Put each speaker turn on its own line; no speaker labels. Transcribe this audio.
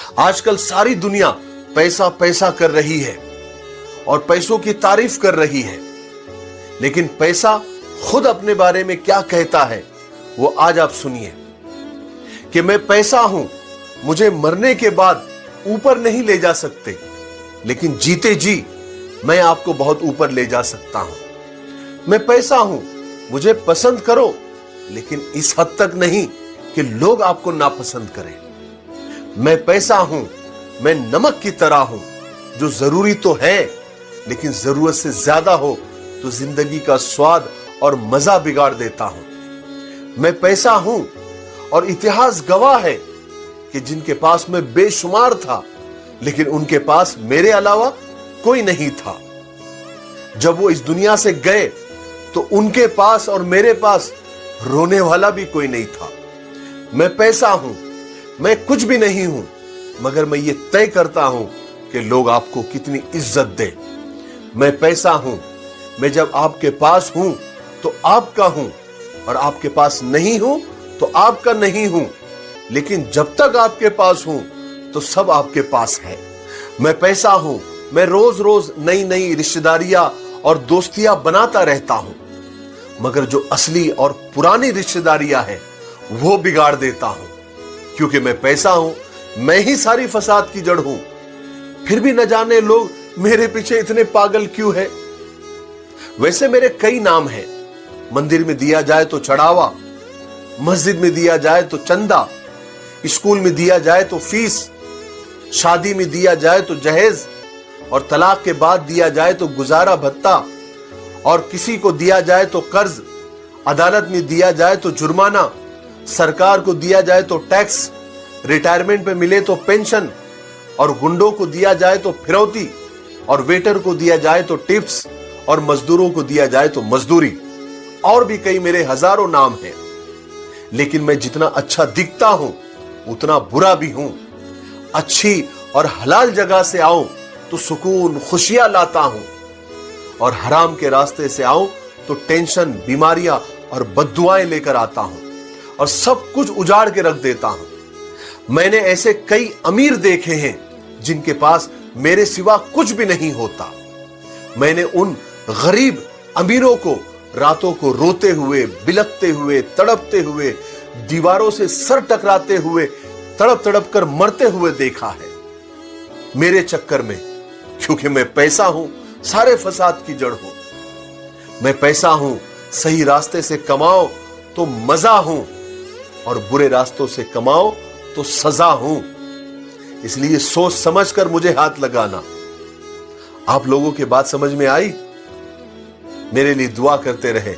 आजकल सारी दुनिया पैसा पैसा कर रही है और पैसों की तारीफ कर रही है, लेकिन पैसा खुद अपने बारे में क्या कहता है वो आज आप सुनिए कि मैं पैसा हूं, मुझे मरने के बाद ऊपर नहीं ले जा सकते, लेकिन जीते जी मैं आपको बहुत ऊपर ले जा सकता हूं। मैं पैसा हूं, मुझे पसंद करो, लेकिन इस हद तक नहीं कि लोग आपको नापसंद करें। मैं पैसा हूं, मैं नमक की तरह हूं, जो जरूरी तो है लेकिन जरूरत से ज्यादा हो तो जिंदगी का स्वाद और मजा बिगाड़ देता हूं। मैं पैसा हूं और इतिहास गवाह है कि जिनके पास मैं बेशुमार था, लेकिन उनके पास मेरे अलावा कोई नहीं था। जब वो इस दुनिया से गए तो उनके पास और मेरे पास रोने वाला भी कोई नहीं था। मैं पैसा हूं, मैं कुछ भी नहीं हूं, मगर मैं ये तय करता हूं कि लोग आपको कितनी इज्जत दें। मैं पैसा हूं, मैं जब आपके पास हूं तो आपका हूं, और आपके पास नहीं हूं तो आपका नहीं हूं, लेकिन जब तक आपके पास हूं तो सब आपके पास है। मैं पैसा हूं, मैं रोज रोज नई नई रिश्तेदारियां और दोस्तियां बनाता रहता हूं, मगर जो असली और पुरानी रिश्तेदारियां हैं वो बिगाड़ देता हूं, क्योंकि मैं पैसा हूं, मैं ही सारी फसाद की जड़ हूं। फिर भी न जाने लोग मेरे पीछे इतने पागल क्यों है। वैसे मेरे कई नाम हैं। मंदिर में दिया जाए तो चढ़ावा, मस्जिद में दिया जाए तो चंदा, स्कूल में दिया जाए तो फीस, शादी में दिया जाए तो जहेज, और तलाक के बाद दिया जाए तो गुजारा भत्ता, और किसी को दिया जाए तो कर्ज, अदालत में दिया जाए तो जुर्माना, सरकार को दिया जाए तो टैक्स, रिटायरमेंट पे मिले तो पेंशन, और गुंडों को दिया जाए तो फिरौती, और वेटर को दिया जाए तो टिप्स, और मजदूरों को दिया जाए तो मजदूरी। और भी कई मेरे हजारों नाम हैं, लेकिन मैं जितना अच्छा दिखता हूं उतना बुरा भी हूं। अच्छी और हलाल जगह से आऊं तो सुकून खुशियां लाता हूं, और हराम के रास्ते से आऊं तो टेंशन, बीमारियां और बद्दुआएं लेकर आता हूं, और सब कुछ उजाड़ के रख देता हूं। मैंने ऐसे कई अमीर देखे हैं जिनके पास मेरे सिवा कुछ भी नहीं होता। मैंने उन गरीब अमीरों को रातों को रोते हुए, बिलखते हुए, तड़पते हुए, दीवारों से सर टकराते हुए, तड़प तड़प कर मरते हुए देखा है मेरे चक्कर में, क्योंकि मैं पैसा हूं, सारे फसाद की जड़ हूं। मैं पैसा हूं, सही रास्ते से कमाओ तो मजा हूं, और बुरे रास्तों से कमाओ तो सजा हूं। इसलिए सोच समझ कर मुझे हाथ लगाना। आप लोगों की बात समझ में आई? मेरे लिए दुआ करते रहे।